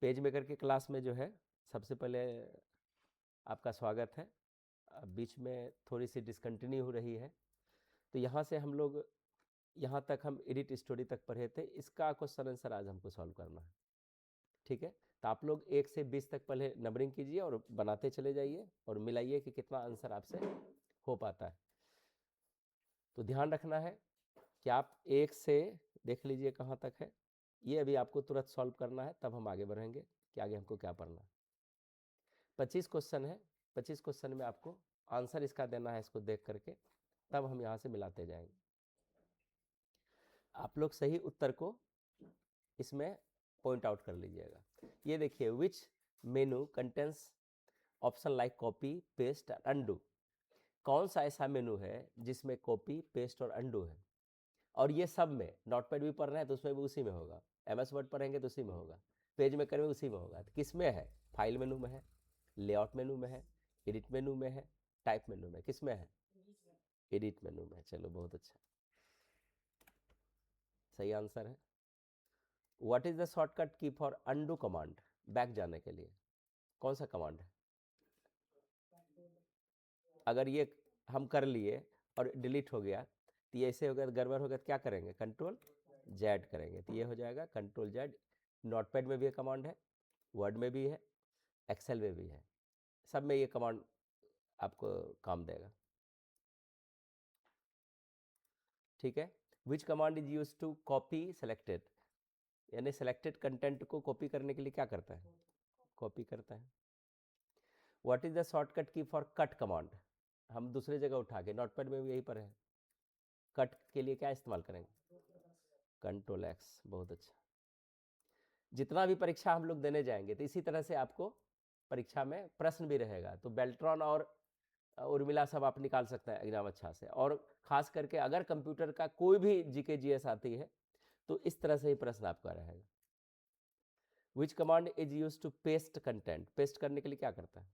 Page maker के class में जो है सबसे पहले आपका स्वागत है। बीच में थोड़ी सी डिसकंटिन्यू हो रही है, तो यहाँ से हम लोग यहाँ तक हम एडिट स्टोरी तक पढ़े थे। इसका क्वेश्चन आंसर आज हमको सॉल्व करना है, ठीक है। तो आप लोग 1 से 20 तक पहले नंबरिंग कीजिए और बनाते चले जाइए और मिलाइए कि कितना आंसर आपसे हो पाता है। तो ध्यान रखना है कि आप 1 से देख लीजिए कहाँ तक है, ये अभी आपको तुरंत सॉल्व करना है, तब हम आगे बढ़ेंगे कि आगे हमको क्या पढ़ना है। 25 क्वेश्चन है, 25 क्वेश्चन में आपको आंसर इसका देना है, इसको देख करके तब हम यहाँ से मिलाते जाएंगे। आप लोग सही उत्तर को इसमें पॉइंट आउट कर लीजिएगा। ये देखिए, which menu contents option like copy, paste और अंडू। कौन सा ऐसा मेनू है जिसमें कॉपी, पेस्ट और अंडू है? और ये सब में नोटपैड भी पढ़ रहे हैं तो उसमें भी उसी में होगा, MS वर्ड पढ़ेंगे तो उसी में होगा, पेज मेकर में उसी में होगा। तो किस में है? फाइल मेनू में है, लेआउट मेनू में है, एडिट मेनू में है, टाइप मेनू में। किस में है? एडिट मेनू में। चलो बहुत अच्छा, सही आंसर है। What is the shortcut key for undo command? Back जाने के लिए कौन सा कमांड है? अगर ये हम कर लिए और डिलीट हो गया तो ये ऐसे हो गया, गड़बड़ हो गया तो क्या करेंगे? कंट्रोल जेड करेंगे तो ये हो जाएगा कंट्रोल जेड। नोटपैड में भी ये कमांड है, वर्ड में भी है, एक्सेल में भी है, सब में ये कमांड आपको काम देगा, ठीक है। Which command is use to copy selected? यानी सेलेक्टेड कंटेंट को कॉपी करने के लिए क्या करता है? कॉपी करता है। What is the shortcut key for cut command? हम दूसरी जगह उठा के, नोटपैड में भी यही पर है, कट के लिए क्या इस्तेमाल करेंगे? Control x. बहुत अच्छा। जितना भी परीक्षा हम लोग देने जाएंगे तो इसी तरह से आपको परीक्षा में प्रश्न भी रहेगा, तो बेल्ट्रॉन और उर्मिला सब आप निकाल सकते हैं एग्जाम अच्छा से। और खास करके अगर कंप्यूटर का कोई भी जीके जीएस आती है तो इस तरह से ही प्रश्न आपका रहेगा। Which command is use to paste content? Paste करने के लिए क्या करता है?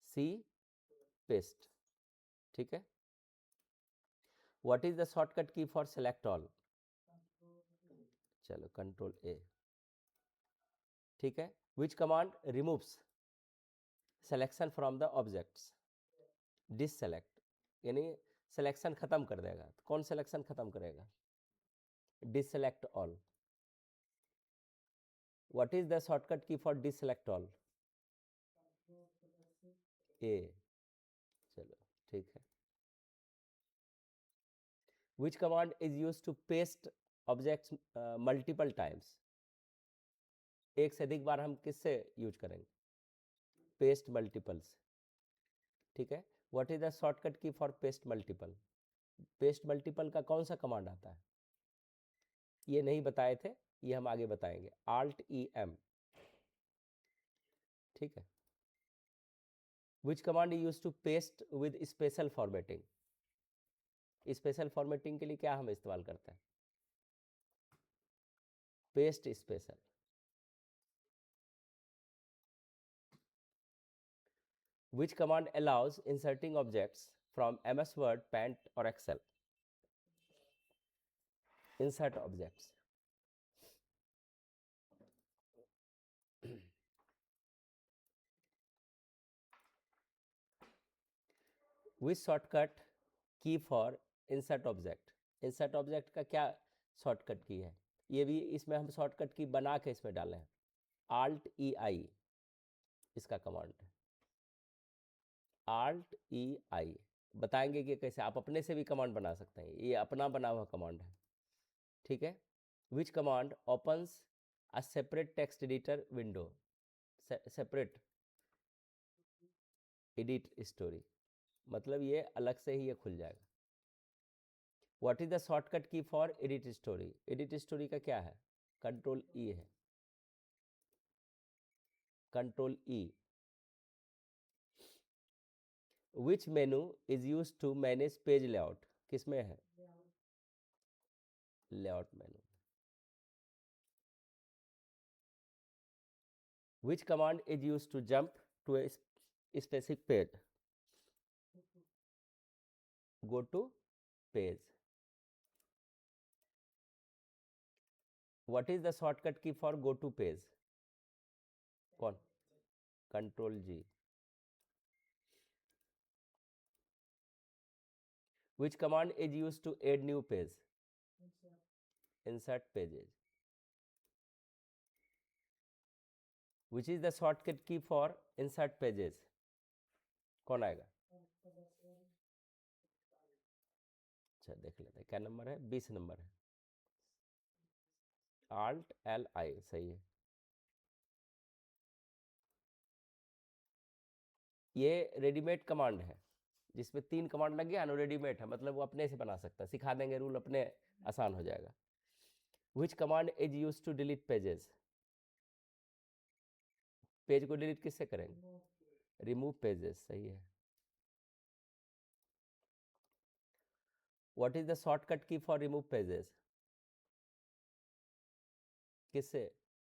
सी पेस्ट, ठीक है। What is the shortcut key for select all? चलो कंट्रोल ए, ठीक है। Which command removes selection from the objects? Deselect, यानी सिलेक्शन खत्म कर देगा। तो कौन सिलेक्शन खत्म करेगा? Deselect all. What is the shortcut key for deselect all? A. चलो ठीक है। Which command is use to paste objects multiple times? एक से अधिक बार हम किससे यूज करेंगे? पेस्ट मल्टीपल्स, ठीक है। What is the shortcut key for paste multiple? Paste multiple का कौन सा कमांड आता है? ये नहीं बताए थे, ये हम आगे बताएंगे। Alt EM, ठीक है। Which command use to paste with special formatting? Special formatting के लिए क्या हम इस्तेमाल करते हैं? Paste special. Which command allows inserting objects from MS Word, Paint और Excel? Insert objects. Which shortcut key for insert object? Insert object का क्या शॉर्टकट की है? ये भी इसमें हम शॉर्टकट की बना के इसमें डाले हैं। Alt EI इसका कमांड है। Alt EI बताएंगे कि कैसे आप अपने से भी कमांड बना सकते हैं, ये अपना बना हुआ कमांड है, ठीक है। Which command opens a separate text editor window? Separate edit story, मतलब ये अलग से ही ये खुल जाएगा। What is the shortcut key for edit story? Edit story का क्या है? कंट्रोल ई है, control E. Which menu is use to manage page layout? किसमें है? Layout menu. Which command is use to jump to a specific page? Go to page. What is the shortcut key for go to page? कौन? Control G. Which command is used to add new page? Insert pages. Which is the shortcut key for insert pages? कौन आएगा? अच्छा देख लेते हैं क्या number है, 20 number है। Alt L I सही है। ये रेडीमेड कमांड है, जिसमें 3 कमांड लग गया ना, रेडीमेड है, मतलब वो अपने से बना सकता है, सिखा देंगे रूल, अपने आसान हो जाएगा। Which command is used to delete pages? Page को डिलीट किससे करेंगे? रिमूव पेजेस सही है। What is the shortcut key for remove pages? किससे?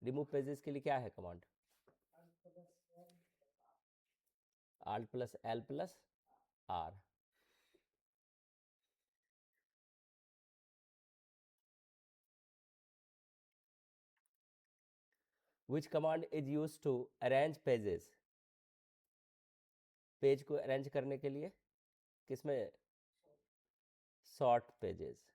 रिमूव पेजेस के लिए क्या है command? Alt plus L plus R। Which command is used to arrange pages? Page को अरेंज करने के लिए किसमें? Sort pages.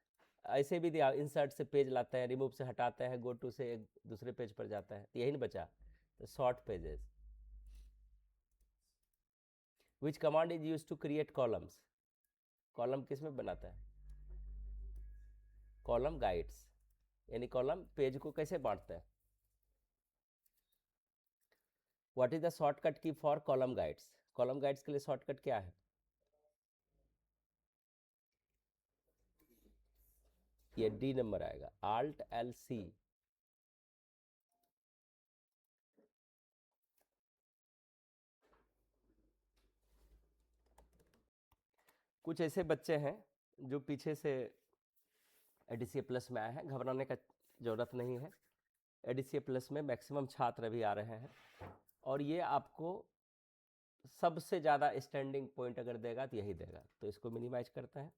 ऐसे भी दिया, इंसर्ट से पेज लाते हैं, रिमूव से हटाते हैं, गो टू से एक दूसरे पेज पर जाता है, तो यही नहीं बचा, तो sort pages. Which command is use to create columns? Column किस में बनाता है? कॉलम गाइड्स, यानी कॉलम पेज को कैसे बांटता है। What is the shortcut key for column guides? Column guides के लिए शॉर्टकट क्या है? ये डी नंबर आएगा, Alt L C। कुछ ऐसे बच्चे हैं जो पीछे से एडीसीए प्लस में आए हैं, घबराने का ज़रूरत नहीं है। एडीसीए प्लस में मैक्सिमम छात्र भी आ रहे हैं, और ये आपको सबसे ज़्यादा स्टैंडिंग पॉइंट अगर देगा तो यही देगा, तो इसको मिनिमाइज करते हैं,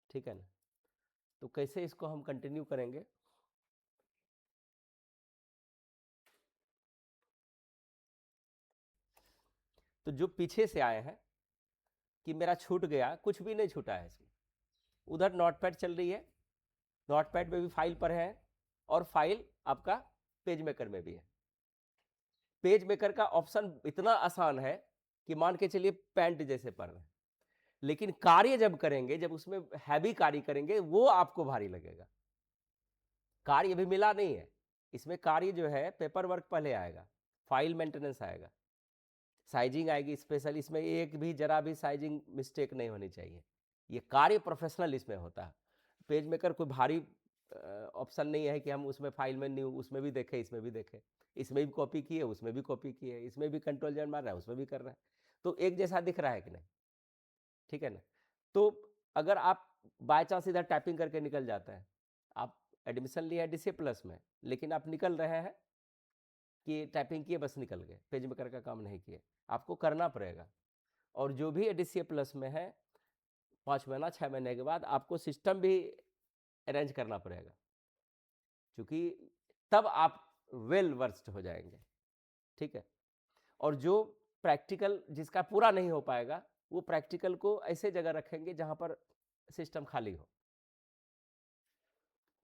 ठीक है ना। तो कैसे इसको हम कंटिन्यू करेंगे? तो जो पीछे से आए हैं कि मेरा छूट गया, कुछ भी नहीं छूटा है इसमें। उधर नोटपैड चल रही है, नोटपैड में भी फाइल पर है, और फाइल आपका पेज मेकर में भी है। पेज मेकर का ऑप्शन इतना आसान है कि मान के चलिए पैंट जैसे पढ़ रहे हैं, लेकिन कार्य जब करेंगे, जब उसमें हैवी कार्य करेंगे, वो आपको भारी लगेगा। कार्य अभी मिला नहीं है इसमें, कार्य जो है पेपर वर्क पहले आएगा, फाइल मेंटेनेंस आएगा, साइजिंग आएगी स्पेशल, इसमें एक भी जरा भी साइजिंग मिस्टेक नहीं होनी चाहिए, ये कार्य प्रोफेशनल इसमें होता है। पेज मेकर कोई भारी ऑप्शन नहीं है कि हम उसमें फाइल में न्यू, उसमें भी देखें, इसमें भी देखें, इसमें भी कॉपी किए, उसमें भी कॉपी किए, इसमें भी कंट्रोल जेड मार रहा है, उसमें भी कर रहा है, तो एक जैसा दिख रहा है कि नहीं, ठीक है ना। तो अगर आप बाय चांस इधर टाइपिंग करके निकल जाते हैं, आप एडमिशन लिए हैं डीसीए प्लस में, लेकिन आप निकल रहे हैं कि टाइपिंग किए बस निकल गए, पेज मेकर का काम नहीं किए, आपको करना पड़ेगा। और जो भी डीसीए प्लस में है, 5 महीना 6 महीने के बाद आपको सिस्टम भी अरेंज करना पड़ेगा, क्योंकि तब आप वेल वर्स्ड हो जाएंगे, ठीक है। और जो प्रैक्टिकल जिसका पूरा नहीं हो पाएगा, वो प्रैक्टिकल को ऐसे जगह रखेंगे जहां पर सिस्टम खाली हो,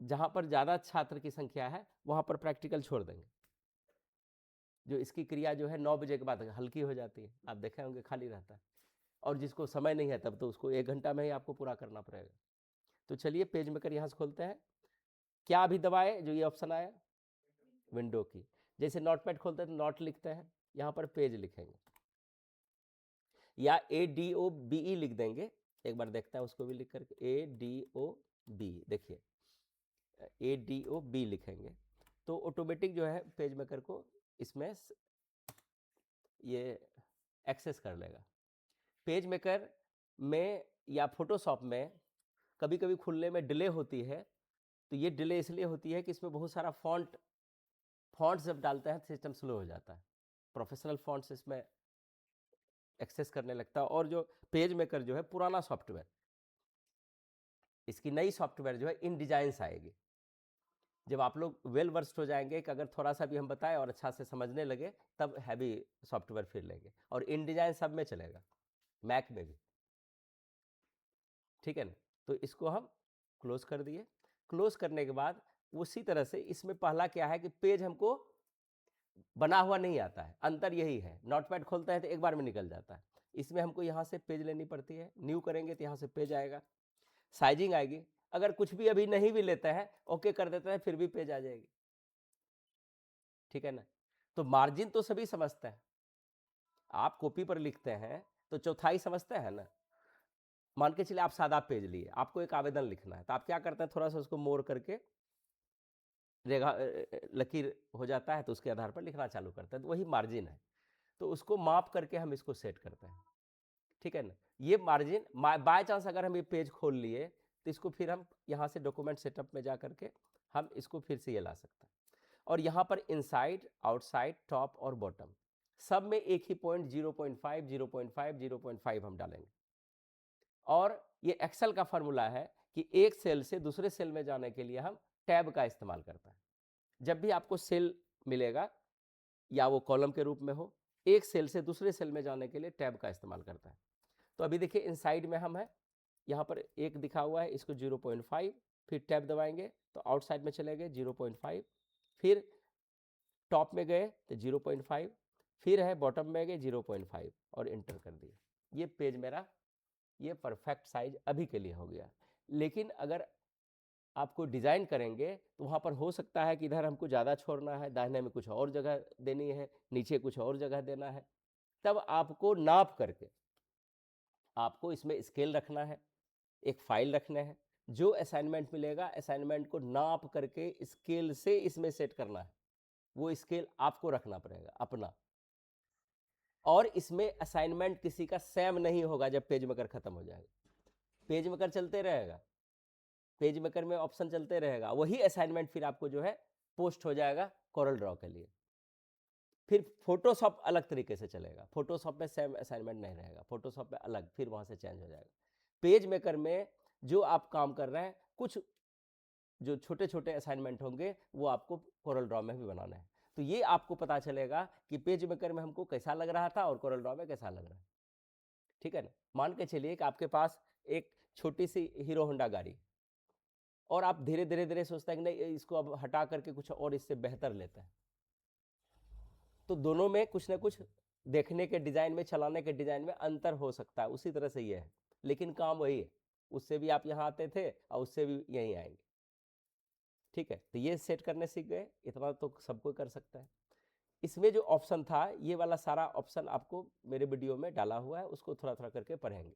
जहां पर ज़्यादा छात्र की संख्या है वहां पर प्रैक्टिकल छोड़ देंगे। जो इसकी क्रिया जो है 9 बजे के बाद हल्की हो जाती है, आप देखे होंगे खाली रहता है, और जिसको समय नहीं है तब तो उसको 1 घंटा में ही आपको पूरा करना पड़ेगा। तो चलिए पेज मेकर यहाँ से खोलते हैं, क्या अभी दबाए जो ये ऑप्शन आया विंडो की, जैसे नोटपैड खोलते हैं तो नोट लिखते हैं, यहाँ पर पेज लिखेंगे, या ADOBE लिख देंगे, एक बार देखते हैं उसको भी लिख करके, ADOB, देखिए ADOB लिखेंगे तो ऑटोमेटिक जो है पेज मेकर को इसमें ये एक्सेस कर लेगा। पेज मेकर में या फोटोशॉप में कभी कभी खुलने में डिले होती है, तो ये डिले इसलिए होती है कि इसमें बहुत सारा फॉन्ट्स जब डालते हैं सिस्टम स्लो हो जाता है, प्रोफेशनल फॉन्ट्स इसमें एक्सेस करने लगता है। और जो पेज मेकर जो है पुराना सॉफ्टवेयर, इसकी नई सॉफ्टवेयर जो है इन डिजाइन्स आएगी, जब आप लोग वेल वर्स्ड हो जाएंगे कि अगर थोड़ा सा भी हम बताएं और अच्छा से समझने लगे, तब हैवी सॉफ्टवेयर फिर लेंगे, और इन डिजाइन सब में चलेगा, मैक में भी, ठीक है ना। तो इसको हम क्लोज कर दिए। क्लोज करने के बाद उसी तरह से इसमें पहला क्या है कि पेज हमको बना हुआ नहीं आता है, अंतर यही है। नोटपैड खोलते हैं तो एक बार में निकल जाता है, इसमें हमको यहाँ से पेज लेनी पड़ती है। न्यू करेंगे तो यहाँ से पेज आएगा, साइजिंग आएगी, अगर कुछ भी अभी नहीं भी लेते हैं, ओके कर देते हैं, फिर भी पेज आ जाएगी, ठीक है ना। तो मार्जिन तो सभी समझते हैं, आप कॉपी पर लिखते हैं तो चौथाई समझते हैं ना। मान के चलिए आप सादा पेज लिए, आपको एक आवेदन लिखना है, तो आप क्या करते हैं, थोड़ा सा उसको मोड़ करके रेखा लकीर हो जाता है, तो उसके आधार पर लिखना चालू करते हैं, तो वही मार्जिन है। तो उसको माप करके हम इसको सेट करते हैं, ठीक है ना। ये मार्जिन बाय चांस अगर हम ये पेज खोल लिए, तो इसको फिर हम यहाँ से डॉक्यूमेंट सेटअप में जा करके हम इसको फिर से ये ला सकते हैं। और यहाँ पर इनसाइड, आउटसाइड, टॉप और बॉटम सब में एक ही पॉइंट 0.5 0.5 0.5 हम डालेंगे। और ये एक्सेल का फॉर्मूला है कि एक सेल से दूसरे सेल में जाने के लिए हम टैब का इस्तेमाल करते हैं। जब भी आपको सेल मिलेगा या वो कॉलम के रूप में हो, एक सेल से दूसरे सेल में जाने के लिए टैब का इस्तेमाल करता है। तो अभी देखिए इनसाइड में हम है, यहाँ पर एक दिखा हुआ है, इसको 0.5, फिर टैब दबाएंगे तो आउटसाइड में चले गए 0.5, फिर टॉप में गए तो 0.5, फिर है बॉटम में गए 0.5 और एंटर कर दिए। ये पेज मेरा ये परफेक्ट साइज अभी के लिए हो गया। लेकिन अगर आपको डिज़ाइन करेंगे तो वहाँ पर हो सकता है कि इधर हमको ज़्यादा छोड़ना है, दाहिने में कुछ और जगह देनी है, नीचे कुछ और जगह देना है, तब आपको नाप करके आपको इसमें स्केल रखना है, एक फाइल रखना है, जो असाइनमेंट मिलेगा असाइनमेंट को नाप करके स्केल से इसमें सेट करना है, वो स्केल आपको रखना पड़ेगा अपना। और इसमें असाइनमेंट किसी का सेम नहीं होगा। जब पेज मेकर खत्म हो जाएगा, पेज मेकर चलते रहेगा, पेज मेकर में ऑप्शन चलते रहेगा, वही असाइनमेंट फिर आपको जो है पोस्ट हो जाएगा कोरल ड्रॉ के लिए। फिर फोटोशॉप अलग तरीके से चलेगा, फोटोशॉप में सेम असाइनमेंट नहीं रहेगा, फोटोशॉप में अलग, फिर वहां से चेंज हो जाएगा। पेज मेकर में जो आप काम कर रहे हैं, कुछ जो छोटे छोटे असाइनमेंट होंगे वो आपको कोरल ड्रॉ में भी बनाना है। तो ये आपको पता चलेगा कि पेज मेकर में हमको कैसा लग रहा था और कोरल ड्रॉ में कैसा लग रहा है, ठीक है ना। मान के चलिए कि आपके पास एक छोटी सी हीरो होंडा गाड़ी, और आप धीरे धीरे धीरे सोचते हैं कि नहीं इसको अब हटा करके कुछ और इससे बेहतर लेते हैं, तो दोनों में कुछ ना कुछ देखने के डिजाइन में, चलाने के डिजाइन में अंतर हो सकता है। उसी तरह से ये है, लेकिन काम वही है, उससे भी आप यहाँ आते थे और उससे भी यहीं आएंगे, ठीक है। तो ये सेट करने सीख गए, इतना तो सबको कर सकता है। इसमें जो ऑप्शन था, ये वाला सारा ऑप्शन आपको मेरे वीडियो में डाला हुआ है, उसको थोड़ा थोड़ा करके पढ़ेंगे।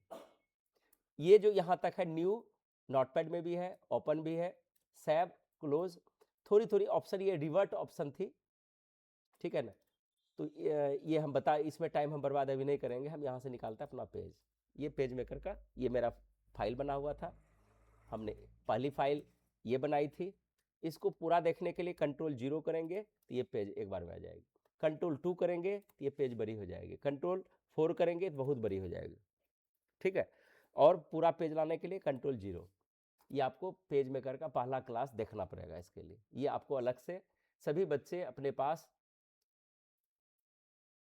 ये जो यहाँ तक है न्यू, नोटपैड में भी है, ओपन भी है, सेव, क्लोज, थोड़ी थोड़ी ऑप्शन ये रिवर्ट ऑप्शन थी, ठीक है ना। तो ये हम बता, इसमें टाइम हम बर्बाद अभी नहीं करेंगे, हम यहाँ से निकालते हैं अपना पेज। ये पेज मेकर का ये मेरा फाइल बना हुआ था, हमने पहली फाइल ये बनाई थी। इसको पूरा देखने के लिए कंट्रोल 0 करेंगे तो ये पेज एक बार में आ जाएगी, कंट्रोल 2 करेंगे तो ये पेज बड़ी हो जाएगी, कंट्रोल 4 करेंगे तो बहुत बड़ी हो जाएगी, ठीक है। और पूरा पेज लाने के लिए कंट्रोल 0। ये आपको पेज मेकर का पहला क्लास देखना पड़ेगा। इसके लिए ये आपको अलग से सभी बच्चे अपने पास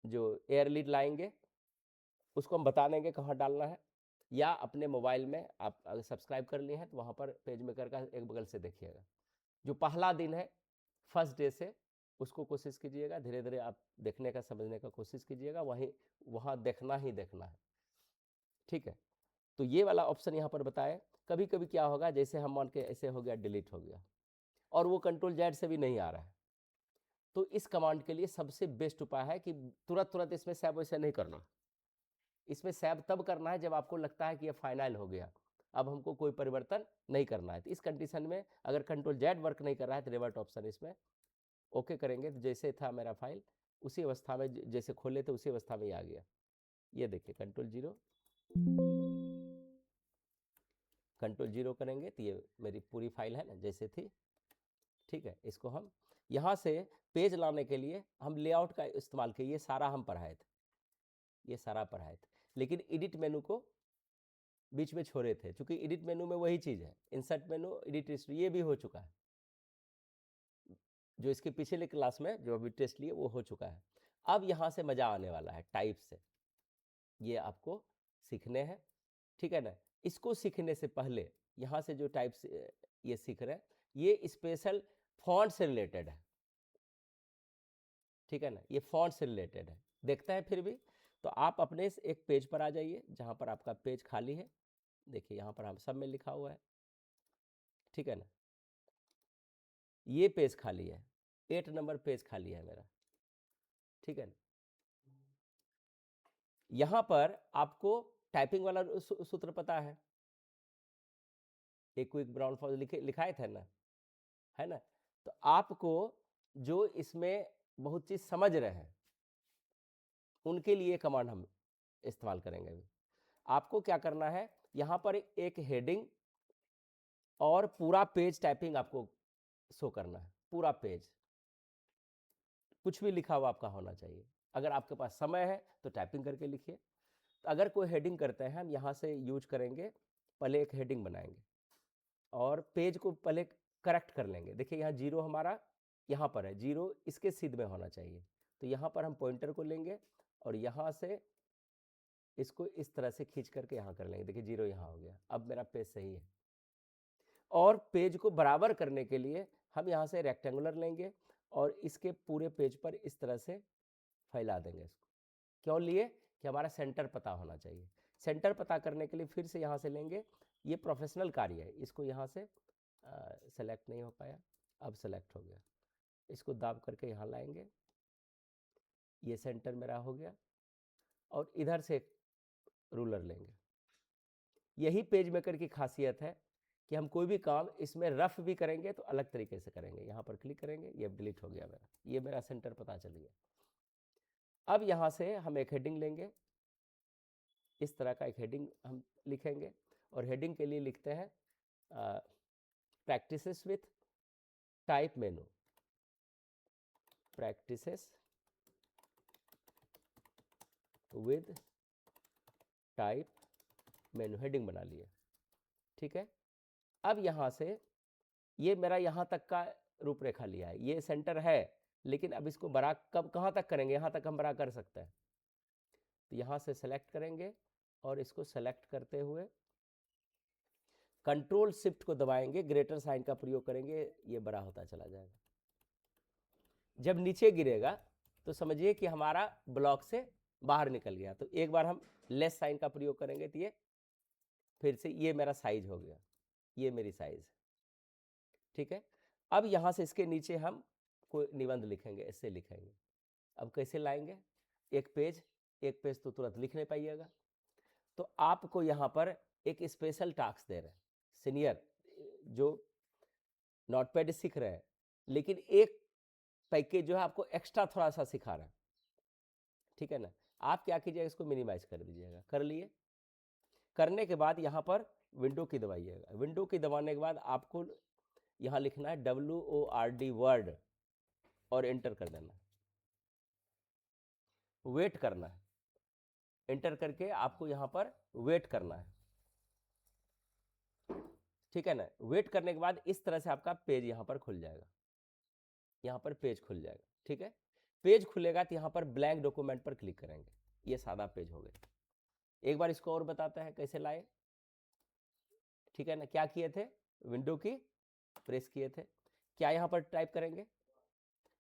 जो एयर लीड लाएंगे, उसको हम बता देंगे कहाँ डालना है, या अपने मोबाइल में आप अगर सब्सक्राइब कर लिए हैं तो वहाँ पर पेज मेकर का एक बगल से देखिएगा। जो पहला दिन है फर्स्ट डे से, उसको कोशिश कीजिएगा, धीरे धीरे आप देखने का, समझने का कोशिश कीजिएगा, वहाँ देखना ही देखना है, ठीक है। तो ये वाला ऑप्शन यहाँ पर बताए। कभी कभी क्या होगा, जैसे हम मान के ऐसे हो गया, डिलीट हो गया, और वो कंट्रोल Z से भी नहीं आ रहा है, तो इस कमांड के लिए सबसे बेस्ट उपाय है कि तुरंत तुरंत इसमें सेव वैसे नहीं करना। इसमें सेव तब करना है जब आपको लगता है कि ये फाइनल हो गया, अब हमको कोई परिवर्तन नहीं करना है। तो इस कंडीशन में अगर कंट्रोल Z वर्क नहीं कर रहा है तो रिवर्ट ऑप्शन इसमें ओके करेंगे, तो जैसे था मेरा फाइल उसी अवस्था में, जैसे खोले थे उसी अवस्था में ही आ गया। ये देखिए कंट्रोल 0 करेंगे तो ये मेरी पूरी फाइल है ना जैसे थी, ठीक है। इसको हम यहाँ से पेज लाने के लिए हम लेआउट का इस्तेमाल किए, ये सारा हम पढ़ाए थे, ये सारा पढ़ाए थे, लेकिन एडिट मेनू को बीच में छोड़े थे, क्योंकि एडिट मेनू में वही चीज़ है, इंसर्ट मेनू, एडिट हिस्ट्री, ये भी हो चुका है, जो इसके पिछले क्लास में जो अभी टेस्ट लिए वो हो चुका है। अब यहाँ से मजा आने वाला है, टाइप से ये आपको सीखने हैं, ठीक है ना। इसको सीखने से पहले यहाँ से जो टाइप से ये सीख रहे हैं, ये स्पेशल फॉन्ट से रिलेटेड है, ठीक है ना, ये फॉन्ट से रिलेटेड है। देखते हैं फिर भी, तो आप अपने एक पेज पर आ जाइए जहाँ पर आपका पेज खाली है। देखिए यहाँ पर हम सब में लिखा हुआ है, ठीक है ना, ये पेज खाली है, 8 नंबर पेज खाली है मेरा, ठीक है ना। यहाँ पर आपको टाइपिंग वाला सूत्र पता है, एक क्विक ब्राउन फॉल लिखाए थे ना, है ना। तो आपको जो इसमें बहुत चीज समझ रहे हैं उनके लिए कमांड हम इस्तेमाल करेंगे अभी। आपको क्या करना है, यहाँ पर एक हेडिंग और पूरा पेज टाइपिंग आपको शो करना है, पूरा पेज, कुछ भी लिखा हुआ आपका होना चाहिए। अगर आपके पास समय है तो टाइपिंग करके लिखिए। तो अगर कोई हेडिंग करते हैं, हम यहाँ से यूज करेंगे, पहले एक हेडिंग बनाएंगे और पेज को पहले करेक्ट कर लेंगे। देखिए यहाँ 0 हमारा यहाँ पर है, 0 इसके सीध में होना चाहिए। तो यहाँ पर हम पॉइंटर को लेंगे और यहाँ से इसको इस तरह से खींच करके यहाँ कर लेंगे। देखिए 0 यहाँ हो गया, अब मेरा पेज सही है। और पेज को बराबर करने के लिए हम यहाँ से रेक्टेंगुलर लेंगे और इसके पूरे पेज पर इस तरह से फैला देंगे इसको। क्यों लिए, कि हमारा सेंटर पता होना चाहिए। सेंटर पता करने के लिए फिर से यहाँ से लेंगे, ये प्रोफेशनल कार्य है, इसको यहाँ से सेलेक्ट नहीं हो पाया, अब सेलेक्ट हो गया। इसको दाब करके यहाँ लाएंगे, ये सेंटर मेरा हो गया। और इधर से एक रूलर लेंगे। यही पेज मेकर की खासियत है कि हम कोई भी काम इसमें रफ भी करेंगे तो अलग तरीके से करेंगे। यहाँ पर क्लिक करेंगे, ये डिलीट हो गया मेरा, ये मेरा सेंटर पता चल गया। अब यहाँ से हम एक हेडिंग लेंगे, इस तरह का एक हेडिंग हम लिखेंगे और हेडिंग के लिए लिखते हैं practices with type menu, practices with type menu, heading बना लिए, ठीक है। अब यहाँ से ये मेरा यहाँ तक का रूपरेखा लिया है, ये सेंटर है, लेकिन अब इसको बड़ा कब कहाँ तक करेंगे, यहाँ तक हम बड़ा कर सकते हैं। तो यहाँ से सेलेक्ट करेंगे और इसको सेलेक्ट करते हुए कंट्रोल शिफ्ट को दबाएंगे, ग्रेटर साइन का प्रयोग करेंगे, ये बड़ा होता चला जाएगा। जब नीचे गिरेगा तो समझिए कि हमारा ब्लॉक से बाहर निकल गया। तो एक बार हम लेस साइन का प्रयोग करेंगे तो ये फिर से ये मेरा साइज हो गया, ये मेरी साइज, ठीक है। अब यहाँ से इसके नीचे हम कोई निबंध लिखेंगे, ऐसे लिखेंगे। अब कैसे लाएंगे, एक पेज तो तुरंत लिख नहीं पाइएगा, तो आपको यहाँ पर एक स्पेशल टास्क दे रहे हैं सीनियर जो नोटपैड सीख रहे हैं, लेकिन एक पैकेज जो है आपको एक्स्ट्रा थोड़ा सा सिखा रहा है, ठीक है ना। आप क्या कीजिएगा, इसको मिनिमाइज कर दीजिएगा, कर लिए। करने के बाद यहाँ पर विंडो की दबाइएगा, विंडो की दबाने के बाद आपको यहाँ लिखना है WORD वर्ड और एंटर कर देना, वेट करना है, एंटर करके आपको यहाँ पर वेट करना है, ठीक है ना। वेट करने के बाद इस तरह से आपका पेज यहाँ पर खुल जाएगा, यहाँ पर पेज खुल जाएगा, ठीक है। पेज खुलेगा तो यहाँ पर ब्लैंक डॉक्यूमेंट पर क्लिक करेंगे, ये सादा पेज हो गया। एक बार इसको और बताते हैं कैसे लाए, ठीक है ना। क्या किए थे, विंडो की प्रेस किए थे, क्या यहाँ पर टाइप करेंगे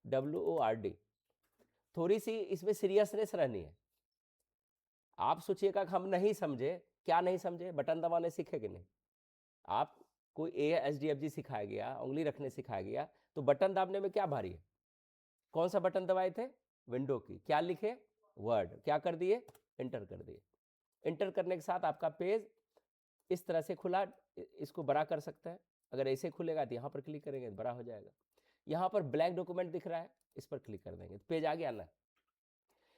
WORD। थोड़ी सी इसमें सीरियसनेस रहनी है। आप सोचिएगा कि हम नहीं समझे, क्या नहीं समझे, बटन दबाने सीखे कि नहीं। आप कोई ASDFG सिखाया गया, उंगली रखने सिखाया गया, तो बटन दाबने में क्या भारी है। कौन सा बटन दबाए थे, विंडो की, क्या लिखे, वर्ड, क्या कर दिए, एंटर कर दिए। एंटर करने के साथ आपका पेज इस तरह से खुला, इसको बड़ा कर सकते हैं। अगर ऐसे खुलेगा तो यहाँ पर क्लिक करेंगे तो बड़ा हो जाएगा। यहाँ पर ब्लैंक डॉक्यूमेंट दिख रहा है, इस पर क्लिक कर देंगे, पेज आ गया ना।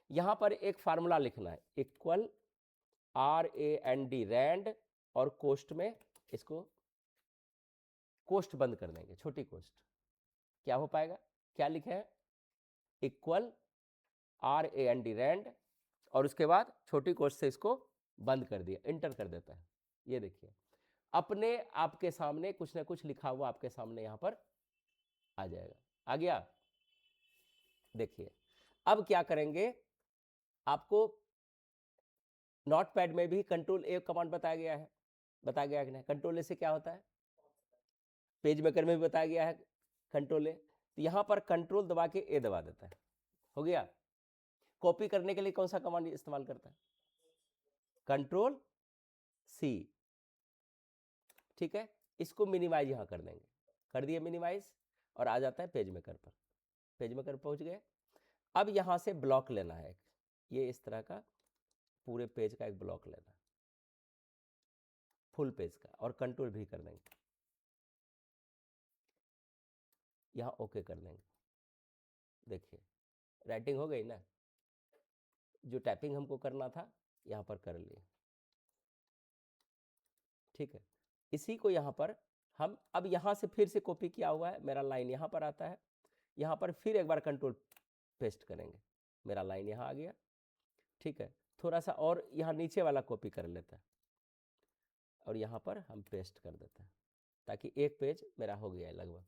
यहाँ पर एक फार्मूला लिखना है, इक्वल RAND रैंड, और कोष्ट में इसको कोष्ट बंद कर देंगे, छोटी कोष्ट, क्या हो पाएगा, क्या लिखे हैं, इक्वल RAND रैंड, और उसके बाद छोटी कोष्ट से इसको बंद कर दिया, एंटर कर देता है। ये देखिए अपने आपके सामने कुछ ना कुछ लिखा हुआ आपके सामने यहाँ पर आ जाएगा। आ गया। देखिए अब क्या करेंगे, आपको नोटपैड में भी कंट्रोल ए कमांड बताया गया है, बताया गया कि नहीं? कंट्रोल ए से क्या होता है, पेज मेकर में भी बताया गया है कंट्रोल ए। तो यहां पर कंट्रोल दबा के ए दबा देता है, हो गया। कॉपी करने के लिए कौन सा कमांड इस्तेमाल करता है, कंट्रोल सी, ठीक है। इसको मिनिमाइज यहां कर देंगे, कर दिए मिनिमाइज, और आ जाता है पेज मेकर पर। पेज मेकर पहुंच गए। अब यहां से ब्लॉक लेना है, ये इस तरह का पूरे पेज का एक ब्लॉक लेना है, फुल पेज का, और कंट्रोल भी कर देंगे, यहां ओके कर देंगे। देखिए राइटिंग हो गई ना, जो टाइपिंग हमको करना था यहां पर कर लिए, ठीक है। इसी को यहां पर हम अब यहां से फिर से कॉपी किया हुआ है, मेरा लाइन यहां पर आता है, यहां पर फिर एक बार कंट्रोल पेस्ट करेंगे, मेरा लाइन यहां आ गया, ठीक है। थोड़ा सा और यहां नीचे वाला कॉपी कर लेता है, और यहां पर हम पेस्ट कर देते हैं, ताकि एक पेज मेरा हो गया है लगभग।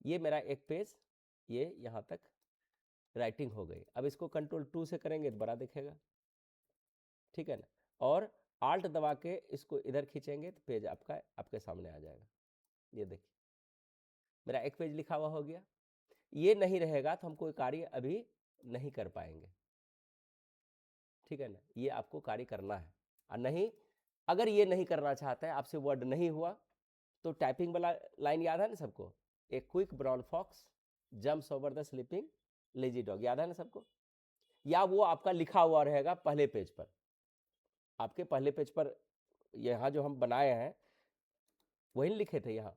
ये मेरा एक पेज, ये यहां तक राइटिंग हो गई। अब इसको कंट्रोल 2 से करेंगे तो बड़ा दिखेगा, ठीक है ना। और आल्ट दबा के इसको इधर खींचेंगे तो पेज आपका आपके सामने आ जाएगा। ये देखिए मेरा एक पेज लिखा हुआ हो गया। ये नहीं रहेगा तो हम कोई कार्य अभी नहीं कर पाएंगे, ठीक है ना। ये आपको कार्य करना है, और नहीं अगर ये नहीं करना चाहते हैं, आपसे वर्ड नहीं हुआ, तो टाइपिंग वाला लाइन याद है ना सबको, a quick brown fox jumps over the sleeping lazy dog, याद है ना सबको। या वो आपका लिखा हुआ रहेगा पहले पेज पर, आपके पहले पेज पर यहाँ जो हम बनाए हैं वही लिखे थे, यहाँ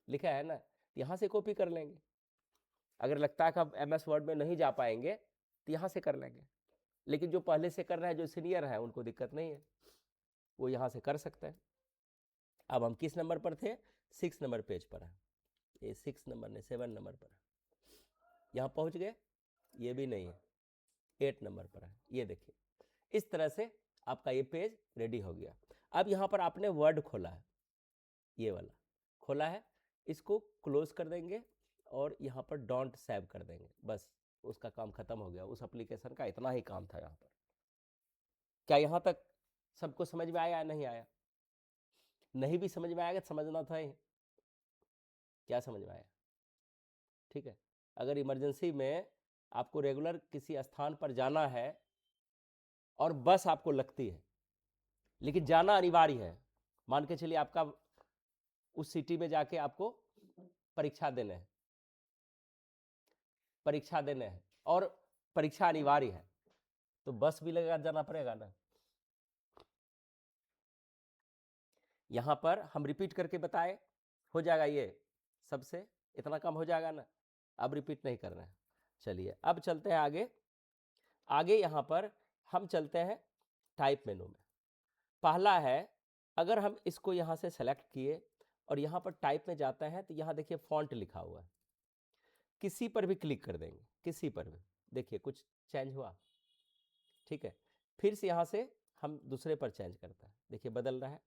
लिखा है ना, यहाँ से कॉपी कर लेंगे। अगर लगता है कि आप MS वर्ड में नहीं जा पाएंगे तो यहाँ से कर लेंगे, लेकिन जो पहले से कर रहे हैं, जो सीनियर है, उनको दिक्कत नहीं है, वो यहाँ से कर सकते हैं। अब हम किस नंबर पर थे, 6 नंबर पेज पर है, ये 6 नंबर नहीं 7 नंबर पर है, यहाँ पहुँच गए। ये भी नहीं है, 8 नंबर पर है। ये देखिए इस तरह से आपका ये पेज रेडी हो गया। अब यहाँ पर आपने वर्ड खोला है, ये वाला खोला है, इसको क्लोज कर देंगे और यहाँ पर डोंट सेव कर देंगे, बस उसका काम खत्म हो गया। उस एप्लीकेशन का इतना ही काम था यहाँ पर। क्या यहाँ तक सबको समझ में आया या नहीं आया? नहीं भी समझ में आएगा तो समझना था ही, क्या समझ में आया, ठीक है। अगर इमरजेंसी में आपको रेगुलर किसी स्थान पर जाना है और बस आपको लगती है, लेकिन जाना अनिवार्य है, मान के चलिए आपका उस सिटी में जाके आपको परीक्षा देने हैं, परीक्षा देने हैं और परीक्षा अनिवार्य है, तो बस भी लगेगा, जाना पड़ेगा ना। यहां पर हम रिपीट करके बताए, हो जाएगा ये सबसे, इतना कम हो जाएगा ना, अब रिपीट नहीं कर रहे हैं। चलिए अब चलते हैं आगे। आगे यहां पर हम चलते हैं टाइप मेनू में। पहला है, अगर हम इसको यहां से सेलेक्ट किए और यहां पर टाइप में जाते हैं, तो यहां देखिए फॉन्ट लिखा हुआ है, किसी पर भी क्लिक कर देंगे, किसी पर भी, देखिए कुछ चेंज हुआ, ठीक है। फिर से यहां से हम दूसरे पर चेंज करते हैं, देखिए बदल रहा है।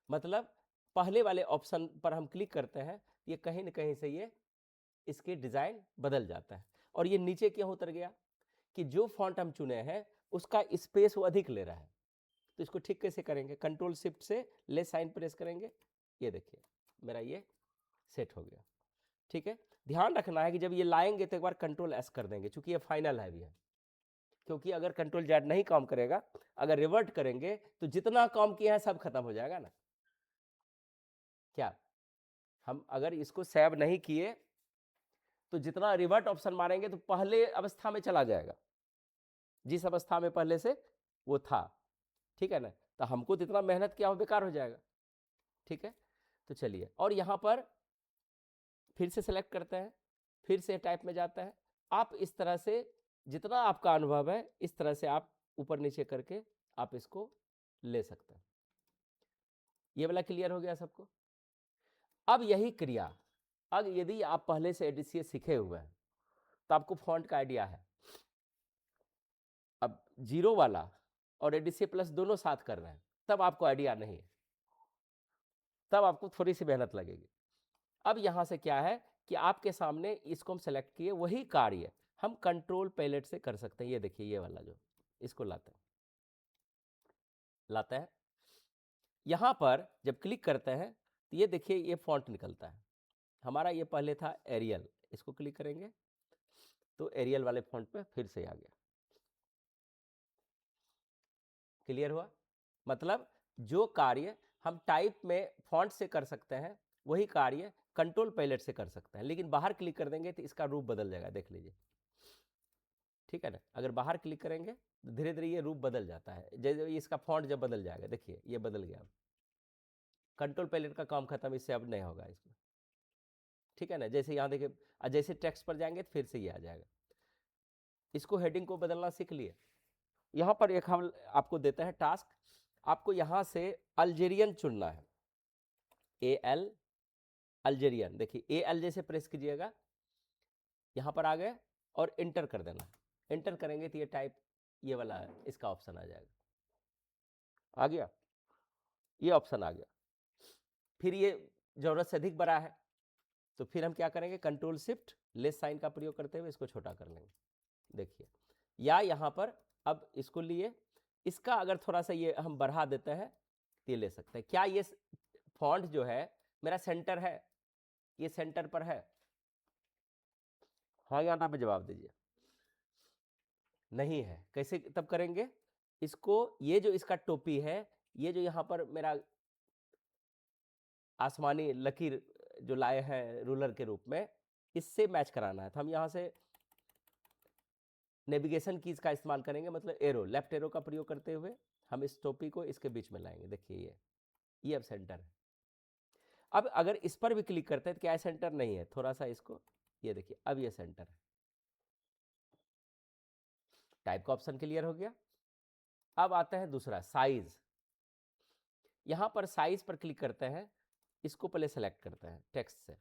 मतलब पहले वाले ऑप्शन पर हम क्लिक करते हैं, ये कहीं ना कहीं से ये इसके डिजाइन बदल जाता है। और ये नीचे क्यों उतर गया, कि जो फॉन्ट हम चुने हैं उसका स्पेस वो अधिक ले रहा है। तो इसको ठीक कैसे करेंगे, कंट्रोल शिफ्ट से लेस साइन प्रेस करेंगे, ये देखिए मेरा ये सेट हो गया, ठीक है। ध्यान रखना है कि जब ये लाएंगे तो एक बार कंट्रोल S कर देंगे, क्योंकि ये फाइनल है भी है, क्योंकि अगर कंट्रोल Z नहीं काम करेगा, अगर रिवर्ट करेंगे तो जितना काम किया है सब खत्म हो जाएगा ना। क्या हम अगर इसको सेव नहीं किए तो जितना रिवर्ट ऑप्शन मारेंगे तो पहले अवस्था में चला जाएगा, जिस अवस्था में पहले से वो था, ठीक है ना। तो हमको तो इतना मेहनत किया हो बेकार हो जाएगा, ठीक है। तो चलिए, और यहां पर फिर से सेलेक्ट करते हैं, फिर से टाइप में जाता है। आप इस तरह से जितना आपका अनुभव है, इस तरह से आप ऊपर नीचे करके आप इसको ले सकते हैं। ये वाला क्लियर हो गया सबको। अब यही क्रिया, अब यदि आप पहले से एडीसीए सीखे हुए हैं तो आपको फॉन्ट का आइडिया है। अब 0 वाला और एडीसीए प्लस दोनों साथ कर रहे हैं, तब आपको आइडिया नहीं है, तब आपको थोड़ी सी मेहनत लगेगी। अब यहाँ से क्या है कि आपके सामने इसको हम सेलेक्ट किए, वही कार्य हम कंट्रोल पैलेट से कर सकते हैं। ये देखिए ये वाला जो इसको लाते हैं यहाँ पर जब क्लिक करते हैं तो ये देखिए ये फॉन्ट निकलता है हमारा। ये पहले था एरियल, इसको क्लिक करेंगे तो एरियल वाले फॉन्ट पे फिर से आ गया। क्लियर हुआ? मतलब जो कार्य हम टाइप में फॉन्ट से कर सकते हैं वही कार्य कंट्रोल पैलेट से कर सकते हैं, लेकिन बाहर क्लिक कर देंगे तो इसका रूप बदल जाएगा, देख लीजिए। ठीक है ना? अगर बाहर क्लिक करेंगे तो धीरे धीरे ये रूप बदल जाता है, जैसे इसका फॉन्ट जब बदल जाएगा, देखिए ये बदल गया। अब कंट्रोल पैलेट का काम खत्म, इससे अब नहीं होगा इसमें। ठीक है ना? जैसे यहाँ देखिए, जैसे टेक्स्ट पर जाएंगे तो फिर से ये आ जाएगा। इसको हेडिंग को बदलना सीख लिए। यहाँ पर एक हम आपको देते हैं टास्क, आपको यहाँ से अल्जेरियन चुनना है। AL अल्जेरियन, देखिए AL जैसे प्रेस कीजिएगा, यहाँ पर आ गए और इंटर कर देना। इंटर करेंगे तो ये टाइप, ये वाला है, इसका ऑप्शन आ जाएगा। आ गया, ये ऑप्शन आ गया। फिर ये जरूरत से अधिक बड़ा है तो फिर हम क्या करेंगे, कंट्रोल शिफ्ट लेस साइन का प्रयोग करते हुए इसको छोटा कर लेंगे। देखिए, या यहाँ पर अब इसको लिए, इसका अगर थोड़ा सा ये हम बढ़ा देते हैं तो ये ले सकते हैं। क्या ये फॉन्ट जो है मेरा सेंटर है? ये सेंटर पर है? हाँ या ना में जवाब दीजिए। नहीं है। कैसे तब करेंगे इसको? ये जो इसका टोपी है, ये जो यहाँ पर मेरा आसमानी लकीर जो लाए हैं रूलर के रूप में, इससे मैच कराना है। तो हम यहाँ से नेविगेशन कीज का इस्तेमाल करेंगे, मतलब एरो, लेफ्ट एरो का प्रयोग करते हुए हम इस टोपी को इसके बीच में लाएंगे। देखिए ये अब सेंटर है। अब अगर इस पर भी क्लिक करते हैं तो क्या सेंटर नहीं है? थोड़ा सा इसको, ये देखिए अब ये सेंटर है। टाइप का ऑप्शन क्लियर हो गया। अब आता है दूसरा, साइज। यहां पर साइज पर क्लिक करते हैं, इसको पहले सेलेक्ट करते हैं टेक्स्ट से,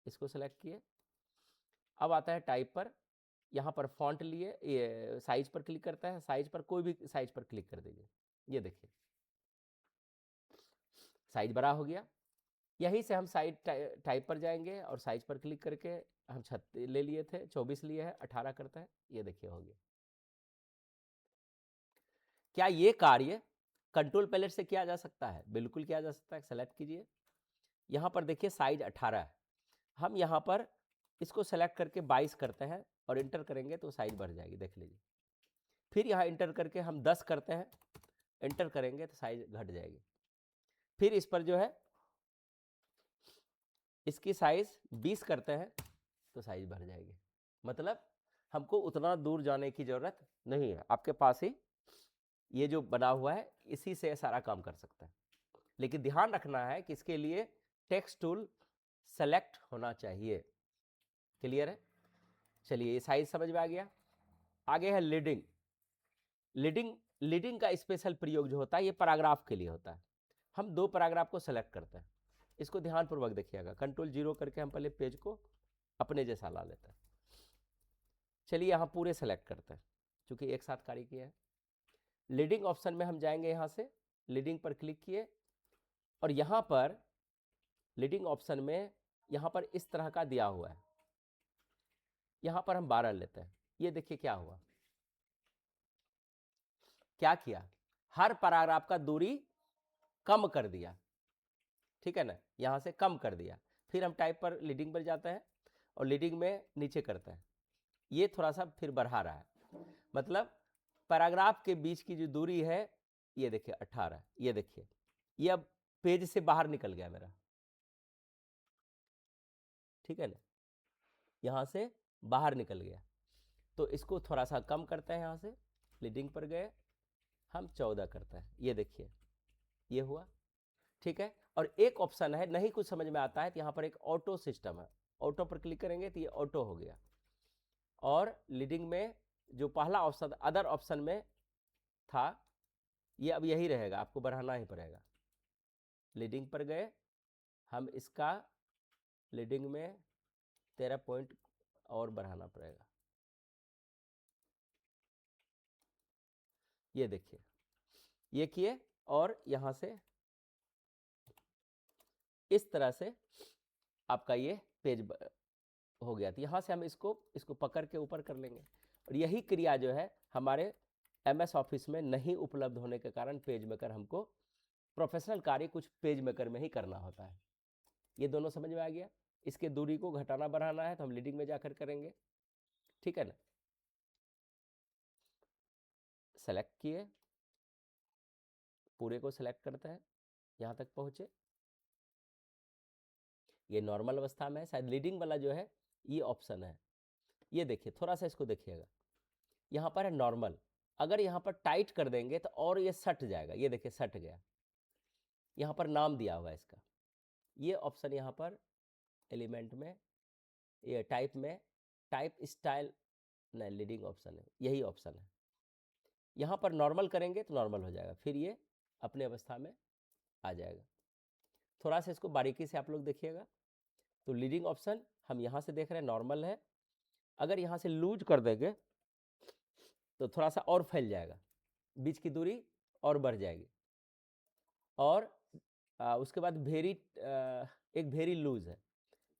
इसको सेलेक्ट किए। अब आता है टाइप पर, यहाँ पर फॉन्ट लिए, ये साइज पर क्लिक करता है, साइज पर कोई भी साइज पर क्लिक कर दीजिए। ये देखिए साइज बड़ा हो गया। यहीं से हम साइज टाइप पर जाएंगे और साइज पर क्लिक करके हम 36 ले लिए थे, 24 लिए हैं, 18 करता है। ये देखिए हो गया। क्या ये कार्य कंट्रोल पैलेट से किया जा सकता है? बिल्कुल किया जा सकता है। सेलेक्ट कीजिए, यहाँ पर देखिए साइज 18 है। हम यहाँ पर इसको सेलेक्ट करके 22 करते हैं और इंटर करेंगे तो साइज बढ़ जाएगी, देख लीजिए। फिर यहाँ इंटर करके हम 10 करते हैं, इंटर करेंगे तो साइज घट जाएगी। फिर इस पर जो है इसकी साइज 20 करते हैं तो साइज बढ़ जाएगी। मतलब हमको उतना दूर जाने की जरूरत नहीं है, आपके पास ही ये जो बना हुआ है इसी से सारा काम कर सकते हैं। लेकिन ध्यान रखना है कि इसके लिए टेक्स्ट टूल सेलेक्ट होना चाहिए। क्लियर है? चलिए ये साइज समझ में आ गया। आगे है लीडिंग। लीडिंग का स्पेशल प्रयोग जो होता है ये पैराग्राफ के लिए होता है। हम 2 पैराग्राफ को सेलेक्ट करते हैं, इसको ध्यानपूर्वक देखिएगा। कंट्रोल 0 करके हम पहले पेज को अपने जैसा ला लेते हैं। चलिए यहाँ पूरे सेलेक्ट करते हैं, चूंकि एक साथ कार्य किया है। लीडिंग ऑप्शन में हम जाएंगे, यहाँ से लीडिंग पर क्लिक किए और यहाँ पर लीडिंग ऑप्शन में यहाँ पर इस तरह का दिया हुआ है, यहाँ पर हम 12 लेते हैं। ये देखिए क्या हुआ, क्या किया, हर पैराग्राफ का दूरी कम कर दिया। ठीक है ना? यहाँ से कम कर दिया। फिर हम टाइप पर लीडिंग पर जाते हैं और लीडिंग में नीचे करते हैं, ये थोड़ा सा फिर बढ़ा रहा है। मतलब पैराग्राफ के बीच की जो दूरी है ये देखिए 18, ये देखिए ये अब पेज से बाहर निकल गया मेरा। ठीक है ना? यहाँ से बाहर निकल गया, तो इसको थोड़ा सा कम करते हैं। यहाँ से लीडिंग पर गए, हम 14 करते हैं। ये देखिए ये हुआ। ठीक है? और एक ऑप्शन है, नहीं कुछ समझ में आता है तो यहाँ पर एक ऑटो सिस्टम है, ऑटो पर क्लिक करेंगे तो ये ऑटो हो गया। और लीडिंग में जो पहला ऑप्शन अदर ऑप्शन में था ये अब यही रहेगा, आपको बढ़ाना ही पड़ेगा। लीडिंग पर गए, हम इसका लीडिंग में 13 पॉइंट और बढ़ाना पड़ेगा। ये देखिए ये किए और यहाँ से इस तरह से आपका ये पेज हो गया। तो यहाँ से हम इसको पकड़ के ऊपर कर लेंगे। और यही क्रिया जो है हमारे MS ऑफिस में नहीं उपलब्ध होने के कारण पेज मेकर हमको प्रोफेशनल कार्य कुछ पेज मेकर में ही करना होता है। ये दोनों समझ में आ गया। इसके दूरी को घटाना बढ़ाना है तो हम लीडिंग में जाकर करेंगे, ठीक है ना। सेलेक्ट किए, पूरे को सेलेक्ट करते हैं, यहाँ तक पहुँचे। ये नॉर्मल अवस्था में है, शायद लीडिंग वाला जो है ये ऑप्शन है। ये देखिए, थोड़ा सा इसको देखिएगा, यहाँ पर है नॉर्मल। अगर यहाँ पर टाइट कर देंगे तो और ये सट जाएगा। ये देखिए सट गया। यहाँ पर नाम दिया हुआ है इसका। ये ऑप्शन यहाँ पर एलिमेंट में, ये टाइप में, टाइप स्टाइल नहीं, लीडिंग ऑप्शन है, यही ऑप्शन है। यहाँ पर नॉर्मल करेंगे तो नॉर्मल हो जाएगा, फिर ये अपने अवस्था में आ जाएगा। थोड़ा सा इसको बारीकी से आप लोग देखिएगा। तो लीडिंग ऑप्शन हम यहाँ से देख रहे हैं नॉर्मल है। अगर यहाँ से लूज कर देंगे तो थोड़ा सा और फैल जाएगा, बीच की दूरी और बढ़ जाएगी। और उसके बाद एक वेरी लूज है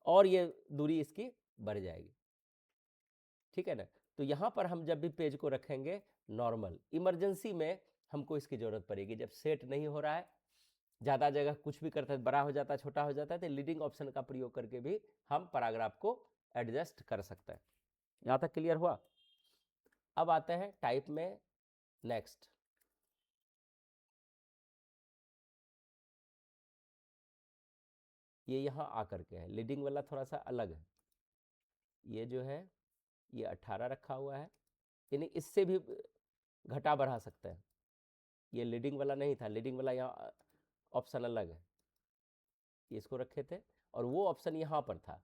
और ये दूरी इसकी बढ़ जाएगी, ठीक है ना। तो यहाँ पर हम जब भी पेज को रखेंगे नॉर्मल, इमरजेंसी में हमको इसकी जरूरत पड़ेगी। जब सेट नहीं हो रहा है, ज़्यादा जगह कुछ भी करता है, बड़ा हो जाता है, छोटा हो जाता है, तो लीडिंग ऑप्शन का प्रयोग करके भी हम पैराग्राफ को एडजस्ट कर सकते हैं। यहाँ तक क्लियर हुआ। अब आते हैं टाइप में, नेक्स्ट। ये यहाँ आकर के है, लीडिंग वाला थोड़ा सा अलग है। ये जो है ये 18 रखा हुआ है, यानी इससे भी घटा बढ़ा सकते हैं। ये लीडिंग वाला नहीं था, लीडिंग वाला यहाँ ऑप्शन अलग है, इसको रखे थे, और वो ऑप्शन यहाँ पर था।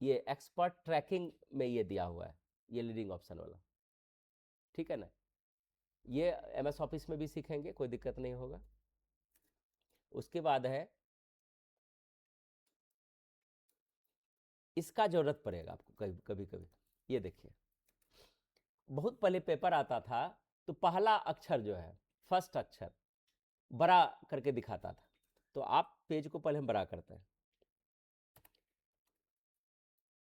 ये एक्सपर्ट ट्रैकिंग में ये दिया हुआ है, ये लीडिंग ऑप्शन वाला, ठीक है ना। ये MS ऑफिस में भी सीखेंगे, कोई दिक्कत नहीं होगा। उसके बाद है, इसका जरूरत पड़ेगा आपको कभी कभी। ये देखिए, बहुत पहले पेपर आता था तो पहला अक्षर जो है, फर्स्ट अक्षर बड़ा करके दिखाता था। तो आप पेज को पहले हम बड़ा करते हैं,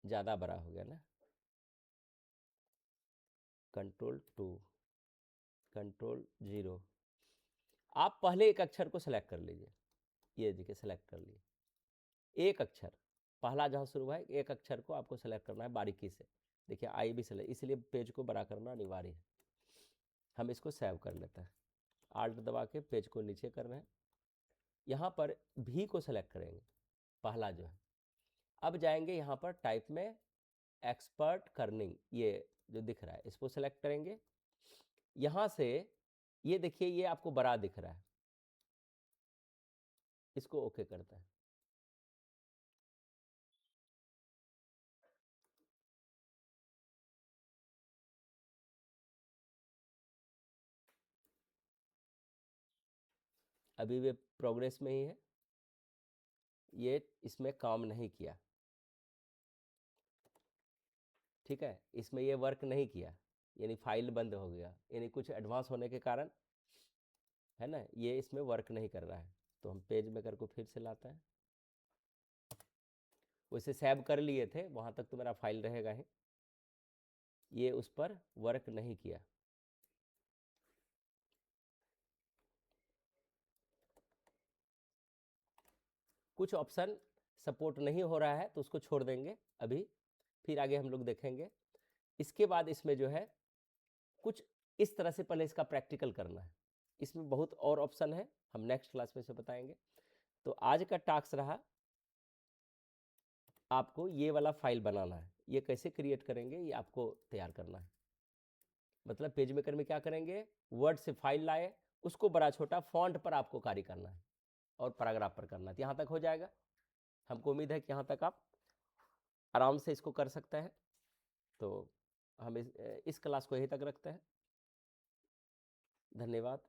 ज्यादा बड़ा हो गया ना, Ctrl+2, Ctrl+0। आप पहले एक अक्षर को सेलेक्ट कर लीजिए। ये देखिए सेलेक्ट कर लिए एक अक्षर, पहला जहाँ शुरू हुआ है, एक अक्षर को आपको सेलेक्ट करना है बारीकी से। देखिए आई भी सेलेक्ट, इसलिए पेज को बड़ा करना अनिवार्य है। हम इसको सेव कर लेते हैं, आल्ट दबा के पेज को नीचे कर रहे हैं। यहाँ पर भी को सेलेक्ट करेंगे, पहला जो है। अब जाएंगे यहाँ पर टाइप में, एक्सपर्ट कर्निंग, ये जो दिख रहा है इसको सेलेक्ट करेंगे। यहाँ से ये देखिए, ये आपको बड़ा दिख रहा है, इसको ओके करता है। अभी वे प्रोग्रेस में ही है, ये इसमें काम नहीं किया, ठीक है, इसमें ये वर्क नहीं किया, यानी फाइल बंद हो गया, यानी कुछ एडवांस होने के कारण, है ना, ये इसमें वर्क नहीं कर रहा है। तो हम पेज मेकर को फिर से लाते हैं, वैसे सेव कर लिए थे, वहां तक तो मेरा फाइल रहेगा ही, ये उस पर वर्क नहीं किया। कुछ ऑप्शन सपोर्ट नहीं हो रहा है तो उसको छोड़ देंगे अभी, फिर आगे हम लोग देखेंगे। इसके बाद इसमें जो है कुछ इस तरह से पहले इसका प्रैक्टिकल करना है। इसमें बहुत और ऑप्शन है, हम नेक्स्ट क्लास में से बताएंगे। तो आज का टास्क रहा, आपको ये वाला फाइल बनाना है। ये कैसे क्रिएट करेंगे, ये आपको तैयार करना है। मतलब पेज मेकर में क्या करेंगे, वर्ड से फाइल लाए, उसको बड़ा छोटा फॉन्ट पर आपको कार्य करना है और पैराग्राफ पर करना है। यहाँ तक हो जाएगा। हमको उम्मीद है कि यहाँ तक आप आराम से इसको कर सकते हैं। तो हम इस क्लास को यहीं तक रखते हैं। धन्यवाद।